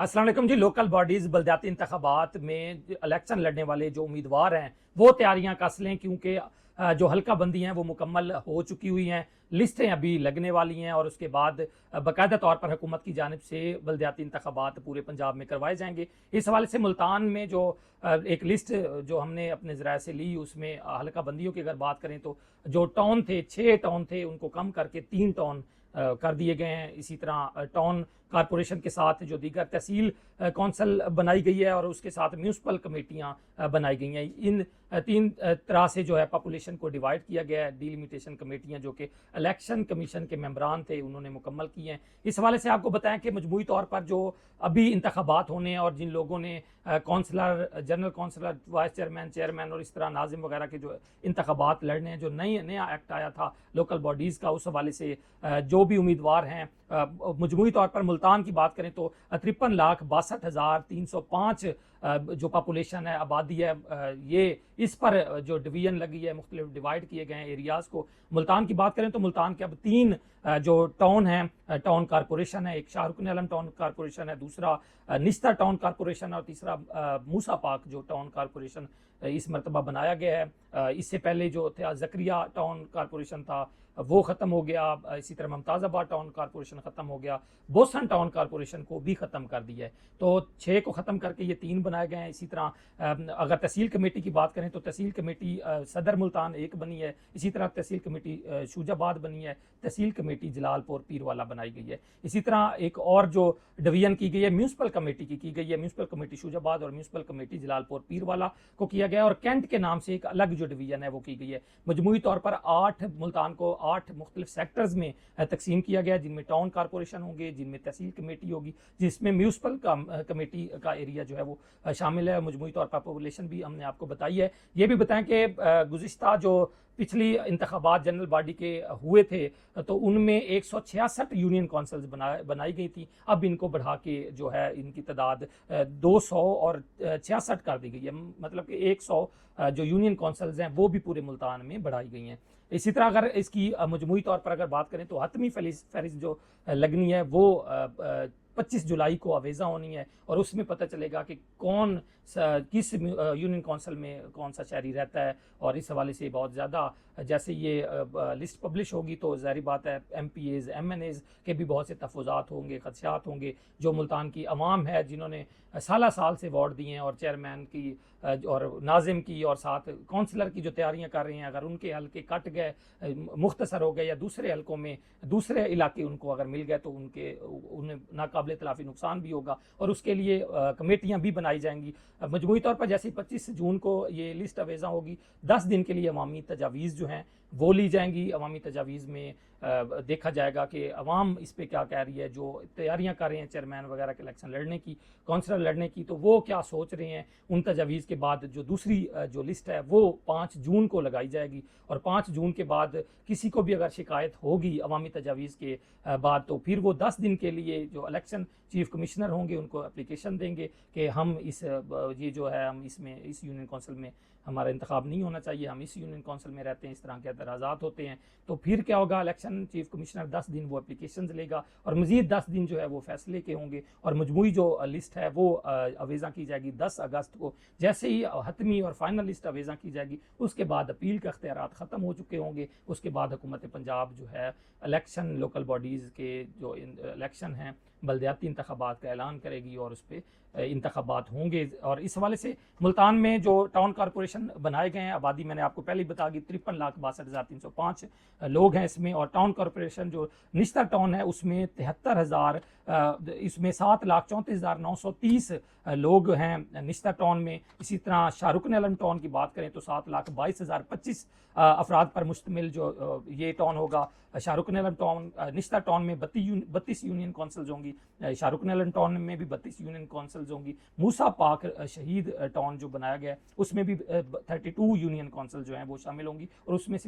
अस्सलाम वालेकुम जी। Local bodies बलदियाती इंतखाबात में इलेक्शन लड़ने वाले जो उम्मीदवार हैं वो तैयारियां कस लें, क्योंकि जो हल्का बंदी हैं वो मुकम्मल हो चुकी हुई हैं। लिस्टें अभी लगने वाली हैं और उसके बाद बाकायदा तौर पर हुकूमत की जानिब से बलदियाती इंतखाबात पूरे पंजाब में करवाए जाएंगे। इस हवाले से मुल्तान में जो एक लिस्ट जो हमने अपने ज़राए से ली, उसमें हल्का बंदियों की अगर बात करें तो जो टाउन थे, 6 टाउन थे, उनको कम करके 3 टाउन कर दिए गए हैं। इसी तरह टाउन कारपोरेशन के साथ जो दीगर तहसील कौंसल बनाई गई है और उसके साथ म्यूनसिपल कमेटियां बनाई गई हैं। इन तीन तरह से जो है पॉपुलेशन को डिवाइड किया गया है। डिलिमिटेशन कमेटियां जो कि इलेक्शन कमीशन के मेंबरान थे उन्होंने मुकम्मल की हैं। इस हवाले से आपको बताएं कि मजमूई तौर पर जो अभी इंतखाबात होने हैं और जिन लोगों ने councillor, general councillor, vice chairman, chairman और इस तरह नाजिम वगैरह के जो इंतखाबात लड़ने हैं, जो नया एक्ट आया था लोकल बॉडीज़ का, उस हवाले से जो भी उम्मीदवार हैं, मजमूई तौर पर मुल्तान की बात करें तो 53,62,305 जो पॉपुलेशन है, आबादी है, ये इस पर जो डिवीजन लगी है, मुख्तलिफ डिवाइड किए गए हैं एरियाज़ को। मुल्तान की बात करें तो मुल्तान के अब 3 जो टाउन हैं, टाउन कारपोरेशन है। एक शाहरुख आलम टाउन कारपोरेशन है, दूसरा निस्ता टाउन कारपोरेशन और तीसरा मूसा पाक जो टाउन कारपोरेशन इस मरतबा बनाया गया है। इससे पहले जो था जकरिया टाउन कारपोरेशन था, वो ख़त्म हो गया। इसी तरह मुमताज़ाबाद टाउन कारपोरेशन ख़त्म हो गया। बोसन टाउन कारपोरेशन को भी ख़त्म कर दिया है। तो 6 को ख़त्म करके ये 3 बनाए गए हैं। इसी तरह अगर तहसील कमेटी की बात करें तो तहसील कमेटी सदर मुल्तान 1 बनी है। इसी तरह तहसील कमेटी शूजाबाद बनी है। तहसील कमेटी जलालपुर पीरवाला बनाई गई है। इसी तरह एक और जो डिवीजन की गई है म्यूनसिपल कमेटी की गई है। म्यूनसिपल कमेटी शूजाबाद और म्यूनसिपल कमेटी जलालपुर पीरवाला को किया गया, और कैंट के नाम से एक अलग जो डिवीजन है वो की गई है। मजमूई तौर पर 8 मुल्तान को 8 मुख्तलिफ सेक्टर्स में तकसीम किया गया, जिनमें टाउन कारपोरेशन होंगे, जिनमें तहसील कमेटी होगी, जिसमें म्यूनसिपल कमेटी का एरिया जो है वो शामिल है। मजमूई तौर पर पॉपुलेशन भी हमने आपको बताई है। ये भी बताएं कि गुज़िश्ता जो पिछली इंतखाबात जनरल बॉडी के हुए थे तो उनमें 166 यूनियन काउंसिल्स बनाई गई थी। अब इनको बढ़ा के जो है इनकी तादाद 200 और 66 कर दी गई है। मतलब कि 100 जो यूनियन काउंसिल्स हैं वो भी पूरे मुल्तान में बढ़ाई गई हैं। इसी तरह अगर इसकी मजमूई तौर पर अगर बात करें तो हतमी फहरिस्त जो लगनी है वो 25 जुलाई को अवेजा होनी है, और उसमें पता चलेगा कि कौन किस यूनियन काउंसिल में कौन सा शहरी रहता है। और इस हवाले से बहुत ज़्यादा जैसे ये लिस्ट पब्लिश होगी तो ज़ाहिर बात है MPAs MNAs के भी बहुत से तफुज़ात होंगे, खदशात होंगे। जो मुल्तान की अवाम है जिन्होंने साल से वोट दिए हैं, और चेयरमैन की और नाजिम की और साथ काउंसलर की जो तैयारियां कर रहे हैं, अगर उनके हल्के कट गए, मुख्तसर हो गए, या दूसरे हल्कों में दूसरे इलाके उनको अगर मिल गए तो उन्हें नाकाबिल तलाफी नुकसान भी होगा, और उसके लिए कमेटियां भी बनाई जाएंगी। मजमूई तौर पर जैसे 25 जून को ये लिस्ट अवेजा होगी, 10 दिन के लिए अवामी तजावीज़ जो हैं वो ली जाएंगी। अवामी तजावीज़ में देखा जाएगा कि अवाम इस पर क्या कह रही है। जो तैयारियां कर रहे हैं चेयरमैन वगैरह के इलेक्शन लड़ने की, काउंसलर लड़ने की, तो वो क्या सोच रहे हैं। उन तजावीज़ के बाद जो दूसरी जो लिस्ट है वो 5 जून को लगाई जाएगी, और 5 जून के बाद किसी को भी अगर शिकायत होगी अवामी तजावीज़ के बाद, तो फिर वो 10 दिन के लिए जो इलेक्शन चीफ कमिश्नर होंगे उनको एप्लीकेशन देंगे कि हम ये जो है हम इसमें इस यूनियन काउंसिल में हमारा इंतखाब नहीं होना चाहिए, हम इस यूनियन काउंसिल में रहते हैं, इस तरह के एतराज़ात होते हैं। तो फिर क्या होगा, इलेक्शन चीफ कमिश्नर 10 दिन वो एप्लीकेशन लेगा, और मज़ीद 10 दिन जो है वो फैसले के होंगे, और मजमूई जो लिस्ट है वो अवेज़ा की जाएगी 10 अगस्त को। जैसे ही हतमी और फाइनल लिस्ट अवेज़ा की जाएगी उसके बाद अपील का इख्तियारात ख़त्म हो चुके होंगे। उसके बाद हुकूमत पंजाब जो है इलेक्शन लोकल बॉडीज़ के जो इलेक्शन हैं, बलदियाती इंतखाबात का ऐलान करेगी, और उस पर इंतखाबात होंगे। और इस हवाले से मुल्तान में जो टाउन कारपोरेशन बनाए गए हैं, आबादी मैंने आपको पहले ही बता दी, 53,62,305 लोग हैं इसमें। और टाउन कारपोरेशन जो निस्तर टाउन है उसमें 73,000, इसमें 7,34,930 लोग हैं निस्तर टाउन में। इसी तरह शाहरुख आलम टाउन की बात करें तो 7,22,025 अफराद पर मुश्तमिल जो ये टाउन होगा। शाहरुख आलम टाउन, निस्तर टाउन में 32 यूनियन काउंसिल्स होंगी। शाहरुख आलम टाउन में भी 32 यूनियन काउंसिल्स होंगी। मूसा पाक शहीद टाउन जो बनाया गया है उसमें भी 32 यूनियन काउंसिल जो हैं वो शामिल होंगी, और उसमें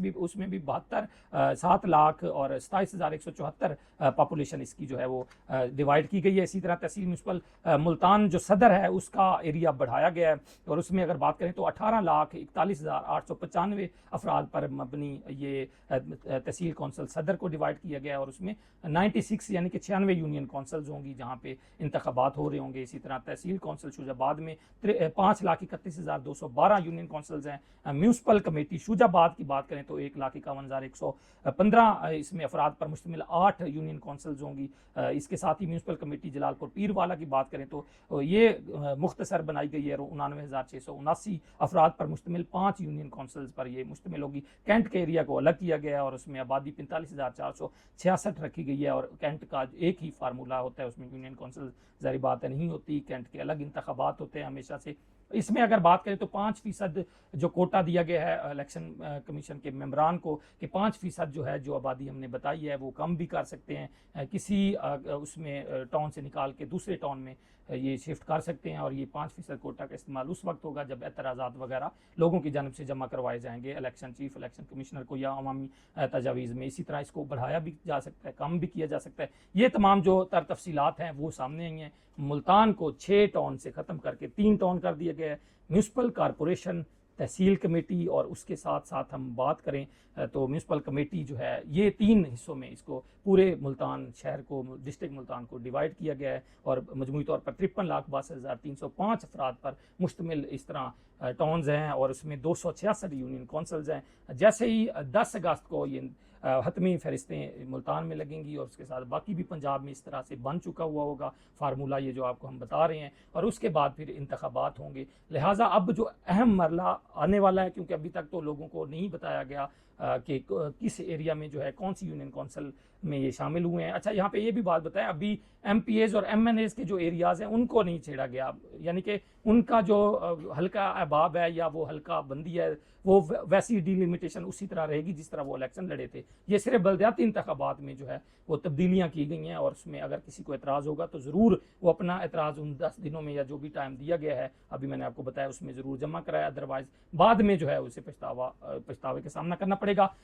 भी 72 7 लाख और 27,174 पॉपुलेशन इसकी जो है वो डिवाइड की गई है। इसी तरह तहसील म्यूनसिपल मुल्तान जो सदर है उसका एरिया बढ़ाया गया है, और उसमें अगर बात करें तो 18,41,895 अफराद पर मबनी ये तहसील कौंसल सदर को डिवाइड किया गया है, और उसमें 96 यानी कि 96 यूनियन काउंसिल कौंसल्स होंगी जहाँ पे इंतखाबात हो रहे होंगे। इसी तरह तहसील कौंसल शुजाबाद में 5,31,212 यूनियन कौंसल्स हैं। म्यूनसिपल कमेटी शुजाबाद की बात करें तो 1,51,115 इसमें अफराद पर मुश्तमिल 8 यूनियन कौंसल्स होंगी। इसके साथ ही म्यूनसिपल कमेटी जलालपुर पीरवाला की बात करें तो ये मुख्तसर बनाई गई है और 99,679 अफराद पर मुश्तमिल 5 यूनियन कौंसल्स पर ये मुश्तमिल होगी। कैंट के एरिया को अलग किया गया है और उसमें आबादी 45,466 रखी गई है और कैंट का एक ही फार्मूला होता है, उसमें यूनियन कौंसिल ज़ाहिर बात है नहीं होती। कैंट के अलग इंतखाबात होते हैं हमेशा से। इसमें अगर बात करें तो 5% जो कोटा दिया गया है इलेक्शन कमीशन के मेंबरान को कि 5% जो है जो आबादी हमने बताई है वो कम भी कर सकते हैं, किसी उसमें टाउन से निकाल के दूसरे टाउन में ये शिफ्ट कर सकते हैं। और ये 5% कोटा का इस्तेमाल उस वक्त होगा जब एतराज़ात वगैरह लोगों की जानब से जमा करवाए जाएंगे इलेक्शन चीफ इलेक्शन कमिश्नर को या अवामी तजावीज़ में। इसी तरह इसको बढ़ाया भी जा सकता है, कम भी किया जा सकता है। ये तमाम जो तफसीलात हैं वो सामने आई हैं। मुल्तान को 6 टाउन से ख़त्म करके 3 टाउन कर दिया गया है। म्यूनसिपल कॉरपोरेशन, तहसील कमेटी और उसके साथ साथ हम बात करें तो म्यूनसिपल कमेटी जो है ये 3 हिस्सों में इसको पूरे मुल्तान शहर को डिस्ट्रिक्ट मुल्तान को डिवाइड किया गया है और मजमूई तौर पर 53,62,305 अफराद पर मुश्तमिल इस तरह टाउन्स हैं और उसमें 266 यूनियन कौंसल्स हैं। जैसे ही 10 अगस्त को ये हतमी फहरिस्तें मुल्तान में लगेंगी और उसके साथ बाकी भी पंजाब में इस तरह से बन चुका हुआ होगा फार्मूला ये जो आपको हम बता रहे हैं और उसके बाद फिर इंतखाबात होंगे। लिहाजा अब जो अहम मरला आने वाला है, क्योंकि अभी तक तो लोगों को नहीं बताया गया कि किस एरिया में जो है कौन सी यूनियन कौंसिल में ये शामिल हुए हैं। अच्छा, यहाँ पे ये भी बात बताएं, अभी MPAs और MNAs के जो एरियाज़ हैं उनको नहीं छेड़ा गया, यानी कि उनका जो हल्का अहबाब है या वो हल्का बंदी है वो वैसी डिलिमिटेशन उसी तरह रहेगी जिस तरह वो इलेक्शन लड़े थे। ये सिर्फ बलदियाती इंतखाबात में जो है वो तब्दीलियाँ की गई हैं और उसमें अगर किसी को एतराज़ होगा तो ज़रूर वो अपना एतराज़ उन 10 दिनों में या जो भी टाइम दिया गया है अभी मैंने आपको बताया उसमें ज़रूर जमा कराया, अदरवाइज़ बाद में जो है उसे पछतावे का सामना करना पड़ेगा।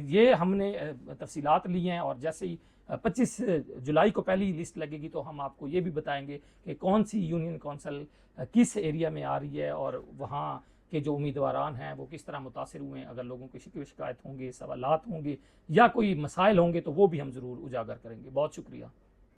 ये हमने तफसीलात ली हैं और जैसे ही 25 जुलाई को पहली लिस्ट लगेगी तो हम आपको ये भी बताएंगे कि कौन सी यूनियन कौंसिल किस एरिया में आ रही है और वहाँ के जो उम्मीदवारान हैं वो किस तरह मुतासिर हुए हैं। अगर लोगों की शिकायत होंगे, सवालात होंगे या कोई मसाइल होंगे तो वो भी हम ज़रूर उजागर करेंगे। बहुत शुक्रिया।